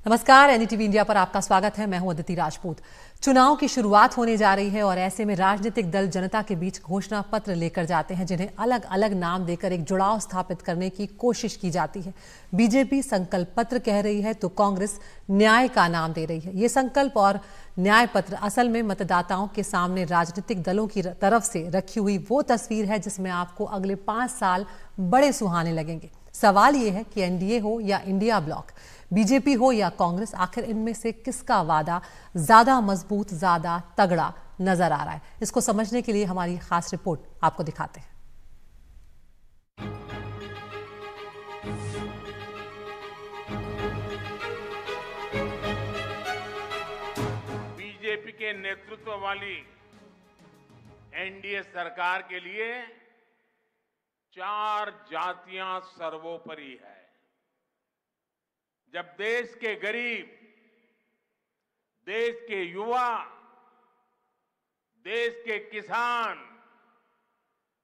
नमस्कार, NDTV India पर आपका स्वागत है। मैं हूं अदिति राजपूत। चुनाव की शुरुआत होने जा रही है और ऐसे में राजनीतिक दल जनता के बीच घोषणा पत्र लेकर जाते हैं, जिन्हें अलग अलग नाम देकर एक जुड़ाव स्थापित करने की कोशिश की जाती है। बीजेपी संकल्प पत्र कह रही है तो कांग्रेस न्याय का नाम दे रही है। ये संकल्प और न्याय पत्र असल में मतदाताओं के सामने राजनीतिक दलों की तरफ से रखी हुई वो तस्वीर है जिसमें आपको अगले 5 साल बड़े सुहाने लगेंगे। सवाल ये है कि एनडीए हो या इंडिया ब्लॉक, बीजेपी हो या कांग्रेस, आखिर इनमें से किसका वादा ज्यादा मजबूत, ज्यादा तगड़ा नजर आ रहा है? इसको समझने के लिए हमारी खास रिपोर्ट आपको दिखाते हैं। बीजेपी के नेतृत्व वाली एनडीए सरकार के लिए 4 जातियां सर्वोपरि है। जब देश के गरीब, देश के युवा, देश के किसान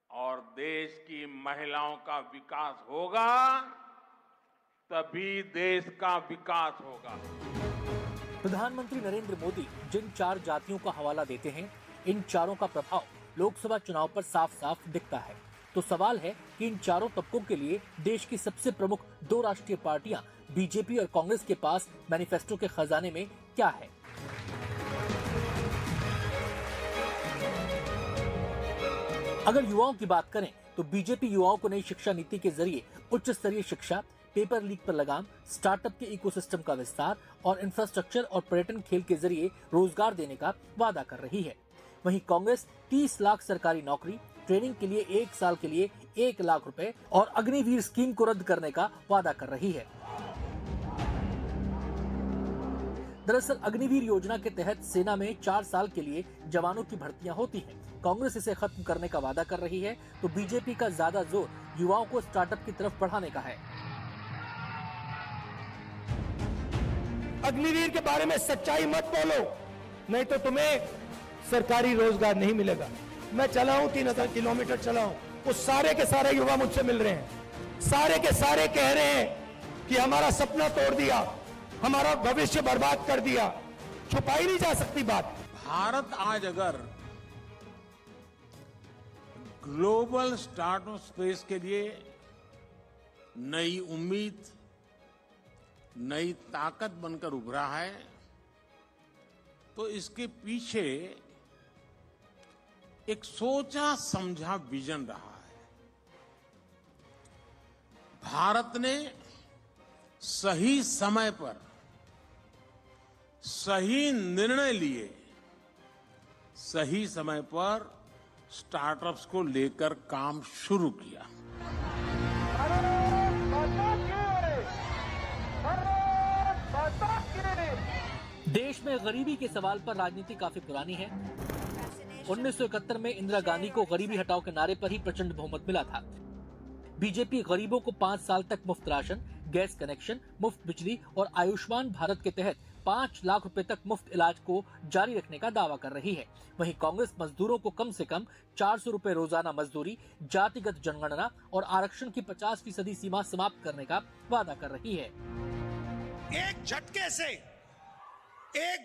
और देश की महिलाओं का विकास होगा, तभी देश का विकास होगा। प्रधानमंत्री नरेंद्र मोदी जिन 4 जातियों का हवाला देते हैं, इन चारों का प्रभाव लोकसभा चुनाव पर साफ साफ दिखता है। तो सवाल है कि इन चारों तबकों के लिए देश की सबसे प्रमुख 2 राष्ट्रीय पार्टियां बीजेपी और कांग्रेस के पास मैनिफेस्टो के खजाने में क्या है? अगर युवाओं की बात करें तो बीजेपी युवाओं को नई शिक्षा नीति के जरिए उच्च स्तरीय शिक्षा, पेपर लीक पर लगाम, स्टार्टअप के इकोसिस्टम का विस्तार और इंफ्रास्ट्रक्चर और पर्यटन खेल के जरिए रोजगार देने का वादा कर रही है। वहीं कांग्रेस 30 लाख सरकारी नौकरी, ट्रेनिंग के लिए 1 साल के लिए 1 लाख रुपए और अग्निवीर स्कीम को रद्द करने का वादा कर रही है। दरअसल अग्निवीर योजना के तहत सेना में 4 साल के लिए जवानों की भर्तियां होती हैं। कांग्रेस इसे खत्म करने का वादा कर रही है, तो बीजेपी का ज्यादा जोर युवाओं को स्टार्टअप की तरफ बढ़ाने का है। अग्निवीर के बारे में सच्चाई मत बोलो, नहीं तो तुम्हें सरकारी रोजगार नहीं मिलेगा। मैं चला हूं, 3000 किलोमीटर चला हूं, वो सारे के सारे युवा मुझसे मिल रहे हैं। सारे के सारे कह रहे हैं कि हमारा सपना तोड़ दिया, हमारा भविष्य बर्बाद कर दिया। छुपाई नहीं जा सकती बात। भारत आज अगर ग्लोबल स्टार्टअप स्पेस के लिए नई उम्मीद, नई ताकत बनकर उभरा है, तो इसके पीछे एक सोचा समझा विजन रहा है। भारत ने सही समय पर सही निर्णय लिए, सही समय पर स्टार्टअप्स को लेकर काम शुरू किया। देश में गरीबी के सवाल पर राजनीति काफी पुरानी है। 1971 में इंदिरा गांधी को गरीबी हटाओ के नारे पर ही प्रचंड बहुमत मिला था। बीजेपी गरीबों को 5 साल तक मुफ्त राशन, गैस कनेक्शन, मुफ्त बिजली और आयुष्मान भारत के तहत 5 लाख रुपए तक मुफ्त इलाज को जारी रखने का दावा कर रही है। वहीं कांग्रेस मजदूरों को कम से कम 400 रुपए रोजाना मजदूरी, जातिगत जनगणना और आरक्षण की 50% सीमा समाप्त करने का वादा कर रही है। एक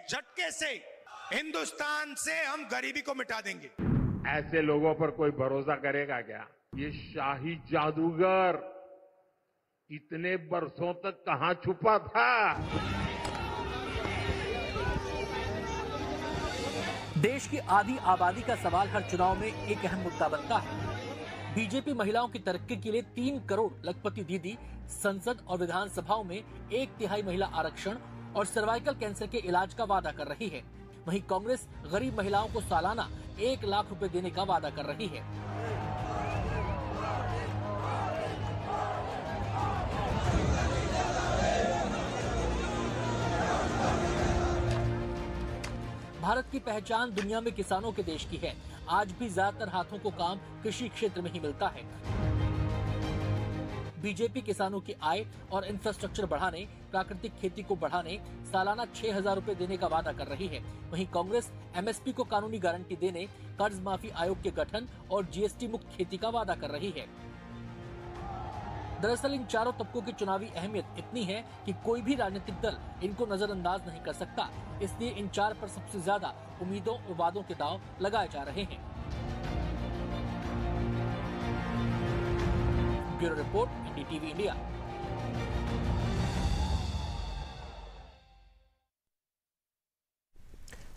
झटके से हिंदुस्तान से हम गरीबी को मिटा देंगे। ऐसे लोगों पर कोई भरोसा करेगा क्या? ये शाही जादूगर इतने बरसों तक कहां छुपा था? देश की आधी आबादी का सवाल हर चुनाव में एक अहम मुद्दा बनता है। बीजेपी महिलाओं की तरक्की के लिए 3 करोड़ लखपति दीदी, संसद और विधानसभाओं में 1/3 महिला आरक्षण और सर्वाइकल कैंसर के इलाज का वादा कर रही है। वहीं कांग्रेस गरीब महिलाओं को सालाना 1 लाख रुपए देने का वादा कर रही है। भारत की पहचान दुनिया में किसानों के देश की है। आज भी ज्यादातर हाथों को काम कृषि क्षेत्र में ही मिलता है। बीजेपी किसानों की आय और इंफ्रास्ट्रक्चर बढ़ाने, प्राकृतिक खेती को बढ़ाने सालाना 6,000 रुपए देने का वादा कर रही है। वहीं कांग्रेस एमएसपी को कानूनी गारंटी देने, कर्ज माफी आयोग के गठन और जीएसटी मुक्त खेती का वादा कर रही है। दरअसल इन चारों तबकों की चुनावी अहमियत इतनी है कि कोई भी राजनीतिक दल इनको नजरअंदाज नहीं कर सकता। इसलिए इन चार पर सबसे ज्यादा उम्मीदों और वादों के दांव लगाए जा रहे हैं। Bureau report, NDTV India.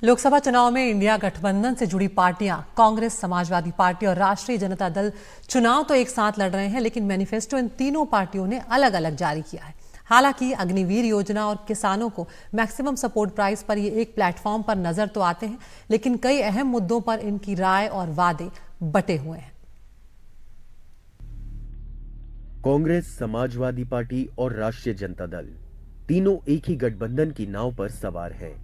Lok Sabha चुनाव में इंडिया गठबंधन से जुड़ी पार्टियां कांग्रेस, समाजवादी पार्टी और राष्ट्रीय जनता दल चुनाव तो एक साथ लड़ रहे हैं, लेकिन मैनिफेस्टो इन तीनों पार्टियों ने अलग अलग जारी किया है। हालांकि अग्निवीर योजना और किसानों को मैक्सिमम सपोर्ट प्राइस पर ये एक प्लेटफॉर्म पर नजर तो आते हैं, लेकिन कई अहम मुद्दों पर इनकी राय और वादे बटे हुए हैं। कांग्रेस, समाजवादी पार्टी और राष्ट्रीय जनता दल तीनों एक ही गठबंधन की नाव पर सवार हैं।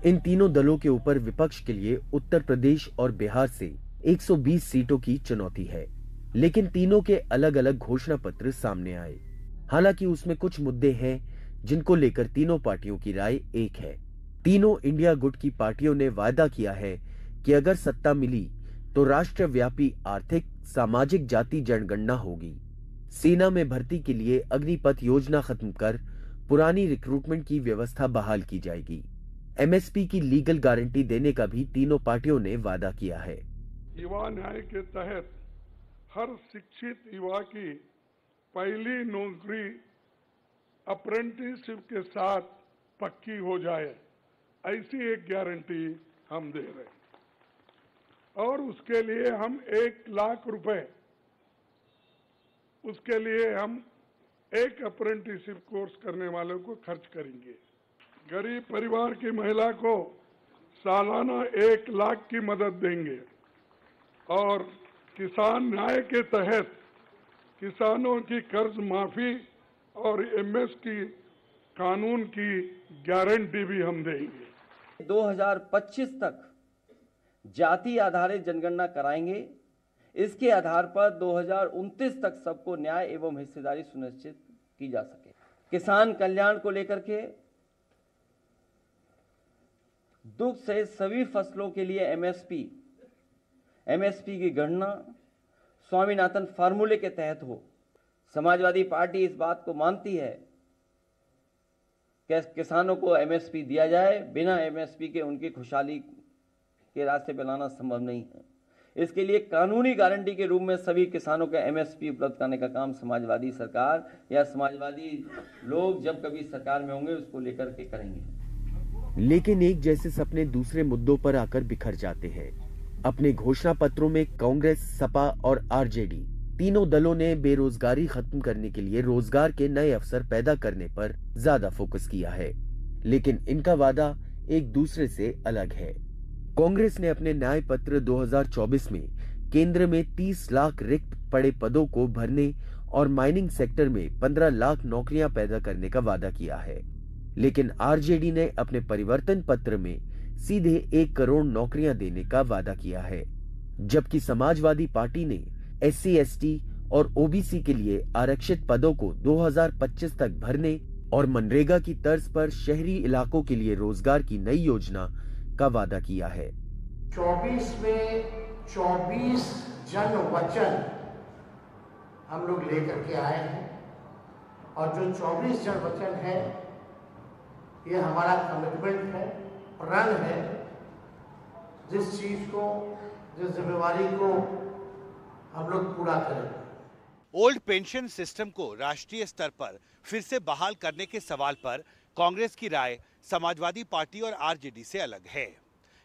इन तीनों दलों के ऊपर विपक्ष के लिए उत्तर प्रदेश और बिहार से 120 सीटों की चुनौती है, लेकिन तीनों के अलग अलग घोषणा पत्र सामने आए। हालांकि उसमें कुछ मुद्दे हैं जिनको लेकर तीनों पार्टियों की राय एक है। तीनों इंडिया गुट की पार्टियों ने वायदा किया है कि अगर सत्ता मिली तो राष्ट्रव्यापी आर्थिक, सामाजिक, जाति जनगणना होगी। सेना में भर्ती के लिए अग्निपथ योजना खत्म कर पुरानी रिक्रूटमेंट की व्यवस्था बहाल की जाएगी। एमएसपी की लीगल गारंटी देने का भी तीनों पार्टियों ने वादा किया है। युवा न्याय के तहत हर शिक्षित युवा की पहली नौकरी अप्रेंटिसशिप के साथ पक्की हो जाए, ऐसी एक गारंटी हम दे रहे हैं। और उसके लिए हम 1 लाख रुपए, उसके लिए हम एक अप्रेंटिसशिप कोर्स करने वालों को खर्च करेंगे। गरीब परिवार की महिला को सालाना 1 लाख की मदद देंगे और किसान न्याय के तहत किसानों की कर्ज माफी और एमएसपी कानून की गारंटी भी हम देंगे। 2025 तक जाति आधारित जनगणना कराएंगे। इसके आधार पर 2029 तक सबको न्याय एवं हिस्सेदारी सुनिश्चित की जा सके। किसान कल्याण को लेकर के दुग्ध सहित सभी फसलों के लिए एमएसपी की गणना स्वामीनाथन फार्मूले के तहत हो। समाजवादी पार्टी इस बात को मानती है कि किसानों को एमएसपी दिया जाए। बिना एमएसपी के उनकी खुशहाली के रास्ते पर लाना संभव नहीं है। इसके लिए कानूनी गारंटी के रूप में सभी किसानों को एमएसपी उपलब्ध कराने का काम समाजवादी सरकार या समाजवादी लोग जब कभी सरकार में होंगे उसको लेकर के करेंगे। लेकिन एक जैसे सपने दूसरे मुद्दों पर आकर बिखर जाते हैं। अपने घोषणा पत्रों में कांग्रेस, सपा और आरजेडी तीनों दलों ने बेरोजगारी खत्म करने के लिए रोजगार के नए अवसर पैदा करने पर ज्यादा फोकस किया है, लेकिन इनका वादा एक दूसरे से अलग है। कांग्रेस ने अपने न्याय पत्र 2024 में केंद्र में 30 लाख रिक्त पड़े पदों को भरने और माइनिंग सेक्टर में 15 लाख नौकरियां पैदा करने का वादा किया है, लेकिन आरजेडी ने अपने परिवर्तन पत्र में सीधे 1 करोड़ नौकरियां देने का वादा किया है, जबकि समाजवादी पार्टी ने एससी, एसटी और ओबीसी के लिए आरक्षित पदों को 2025 तक भरने और मनरेगा की तर्ज पर शहरी इलाकों के लिए रोजगार की नई योजना का वादा किया है। 24 में 24 जन वचन हम लोग लेकर के आए हैं और जो 24 जन वचन है ये हमारा कमिटमेंट है, प्रण है। जिस चीज को, जिस जिम्मेवारी को हम लोग पूरा करेंगे। ओल्ड पेंशन सिस्टम को राष्ट्रीय स्तर पर फिर से बहाल करने के सवाल पर कांग्रेस की राय समाजवादी पार्टी और आरजेडी से अलग है।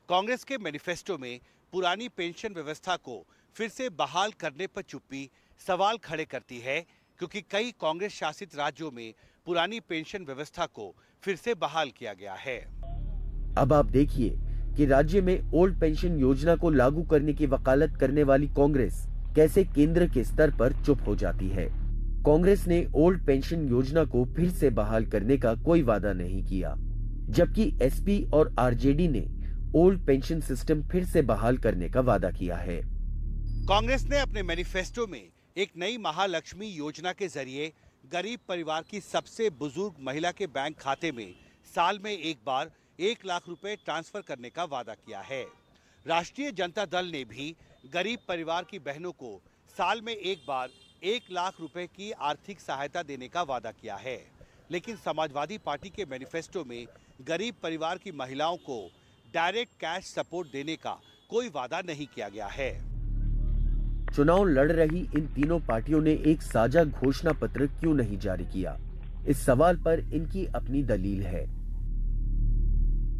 कांग्रेस के मैनिफेस्टो में पुरानी पेंशन व्यवस्था को फिर से बहाल करने पर चुप्पी सवाल खड़े करती है, क्योंकि कई कांग्रेस शासित राज्यों में पुरानी पेंशन व्यवस्था को फिर से बहाल किया गया है। अब आप देखिए कि राज्य में ओल्ड पेंशन योजना को लागू करने की वकालत करने वाली कांग्रेस कैसे केंद्र के स्तर पर चुप हो जाती है। कांग्रेस ने ओल्ड पेंशन योजना को फिर से बहाल करने का कोई वादा नहीं किया, जबकि एसपी और आरजेडी ने ओल्ड पेंशन सिस्टम फिर से बहाल करने का वादा किया है। कांग्रेस ने अपने मैनिफेस्टो में एक नई महालक्ष्मी योजना के जरिए गरीब परिवार की सबसे बुजुर्ग महिला के बैंक खाते में साल में एक बार 1 लाख रुपए ट्रांसफर करने का वादा किया है। राष्ट्रीय जनता दल ने भी गरीब परिवार की बहनों को साल में एक बार 1 लाख रुपए की आर्थिक सहायता देने का वादा किया है, लेकिन समाजवादी पार्टी के मैनिफेस्टो में गरीब परिवार की महिलाओं को डायरेक्ट कैश सपोर्ट देने का कोई वादा नहीं किया गया है। चुनाव लड़ रही इन तीनों पार्टियों ने एक साझा घोषणा पत्र क्यों नहीं जारी किया? इस सवाल पर इनकी अपनी दलील है।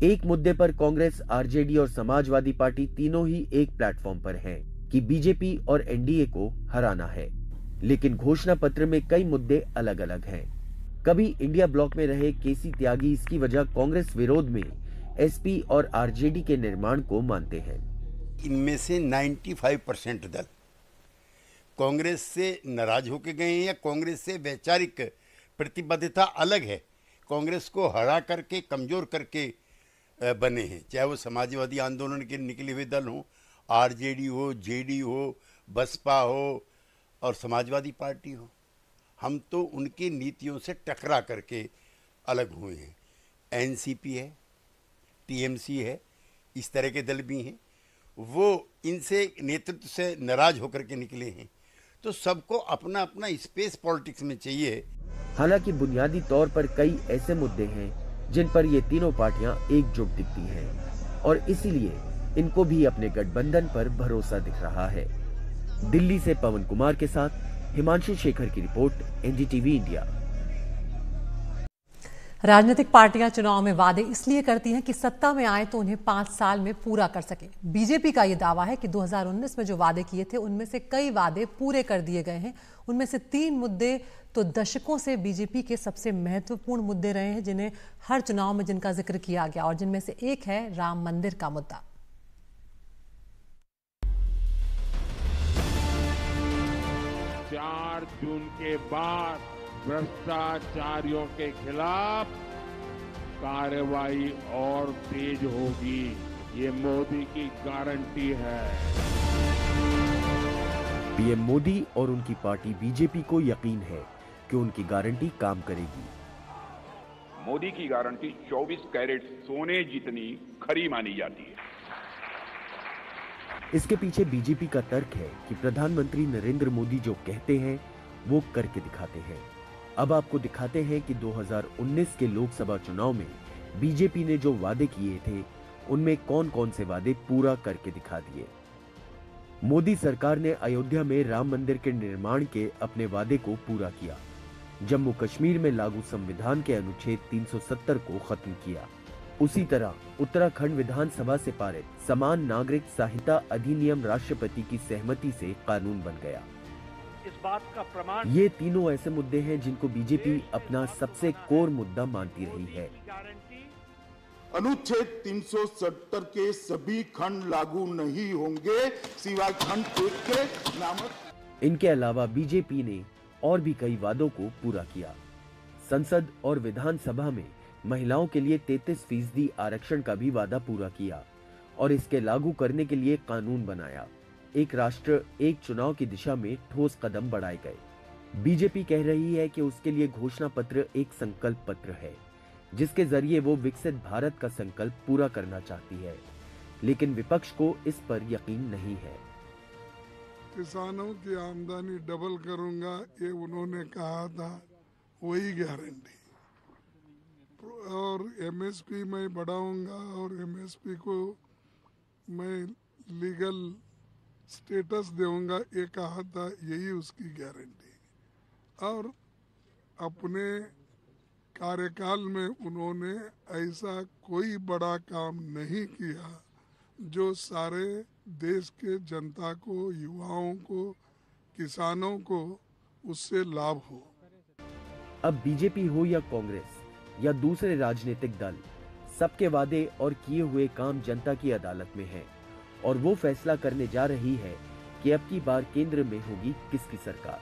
एक मुद्दे पर कांग्रेस, आरजेडी और समाजवादी पार्टी तीनों ही एक प्लेटफॉर्म पर हैं कि बीजेपी और एनडीए को हराना है, लेकिन घोषणा पत्र में कई मुद्दे अलग अलग हैं। कभी इंडिया ब्लॉक में रहे केसी त्यागी इसकी वजह कांग्रेस विरोध में एसपी और आरजेडी के निर्माण को मानते हैं। इनमें से 95% दल कांग्रेस से नाराज होकर गए हैं या कांग्रेस से वैचारिक प्रतिबद्धता अलग है, कांग्रेस को हरा करके कमजोर करके बने हैं। चाहे वो समाजवादी आंदोलन के निकले हुए दल हों, आरजेडी हो, जेडी हो, बसपा हो और समाजवादी पार्टी हो, हम तो उनकी नीतियों से टकरा करके अलग हुए हैं। एनसीपी है, टीएमसी है, इस तरह के दल भी हैं, वो इनसे नेतृत्व से नाराज होकर के निकले हैं। तो सबको अपना अपना स्पेस पॉलिटिक्स में चाहिए। हालांकि बुनियादी तौर पर कई ऐसे मुद्दे हैं जिन पर ये तीनों पार्टियां एकजुट दिखती हैं और इसीलिए इनको भी अपने गठबंधन पर भरोसा दिख रहा है। दिल्ली से पवन कुमार के साथ हिमांशु शेखर की रिपोर्ट, एनडीटीवी इंडिया। राजनीतिक पार्टियां चुनाव में वादे इसलिए करती हैं कि सत्ता में आए तो उन्हें 5 साल में पूरा कर सके। बीजेपी का यह दावा है कि 2019 में जो वादे किए थे उनमें से कई वादे पूरे कर दिए गए हैं। उनमें से 3 मुद्दे तो दशकों से बीजेपी के सबसे महत्वपूर्ण मुद्दे रहे हैं, जिन्हें हर चुनाव में जिनका जिक्र किया गया, और जिनमें से एक है राम मंदिर का मुद्दा। 4 जून के बाद भ्रष्टाचारियों के खिलाफ कार्रवाई और तेज होगी, ये मोदी की गारंटी है। पीएम मोदी और उनकी पार्टी बीजेपी को यकीन है कि उनकी गारंटी काम करेगी। मोदी की गारंटी 24 कैरेट सोने जितनी खरी मानी जाती है। इसके पीछे बीजेपी का तर्क है कि प्रधानमंत्री नरेंद्र मोदी जो कहते हैं वो करके दिखाते हैं। अब आपको दिखाते हैं कि 2019 के लोकसभा चुनाव में बीजेपी ने जो वादे किए थे उनमें कौन कौन से वादे पूरा करके दिखा दिए। मोदी सरकार ने अयोध्या में राम मंदिर के निर्माण के अपने वादे को पूरा किया, जम्मू कश्मीर में लागू संविधान के अनुच्छेद 370 को खत्म किया। उसी तरह उत्तराखंड विधानसभा से पारित समान नागरिक संहिता अधिनियम राष्ट्रपति की सहमति से कानून बन गया। इस बात का प्रमाण ये तीनों ऐसे मुद्दे हैं जिनको बीजेपी अपना सबसे कोर मुद्दा मानती रही है। अनुच्छेद 370 के सभी खंड लागू नहीं होंगे सिवाय खंड 1 के नामक। इनके अलावा बीजेपी ने और भी कई वादों को पूरा किया। संसद और विधानसभा में महिलाओं के लिए 33% आरक्षण का भी वादा पूरा किया और इसके लागू करने के लिए कानून बनाया। एक राष्ट्र एक चुनाव की दिशा में ठोस कदम बढ़ाए गए। बीजेपी कह रही है कि उसके लिए घोषणा पत्र एक संकल्प पत्र है, जिसके जरिए वो विकसित भारत का संकल्प पूरा करना चाहती है, लेकिन विपक्ष को इस पर यकीन नहीं है। किसानों की आमदनी डबल करूंगा, ये उन्होंने कहा था, वही गारंटी। और एमएसपी मैं बढ़ाऊंगा और एमएसपी को मैं लीगल स्टेटस दूंगा, ये कहा था, यही उसकी गारंटी। और अपने कार्यकाल में उन्होंने ऐसा कोई बड़ा काम नहीं किया जो सारे देश के जनता को, युवाओं को, किसानों को उससे लाभ हो। अब बीजेपी हो या कांग्रेस या दूसरे राजनीतिक दल, सबके वादे और किए हुए काम जनता की अदालत में है और वो फैसला करने जा रही है कि अब की बार केंद्र में होगी किसकी सरकार।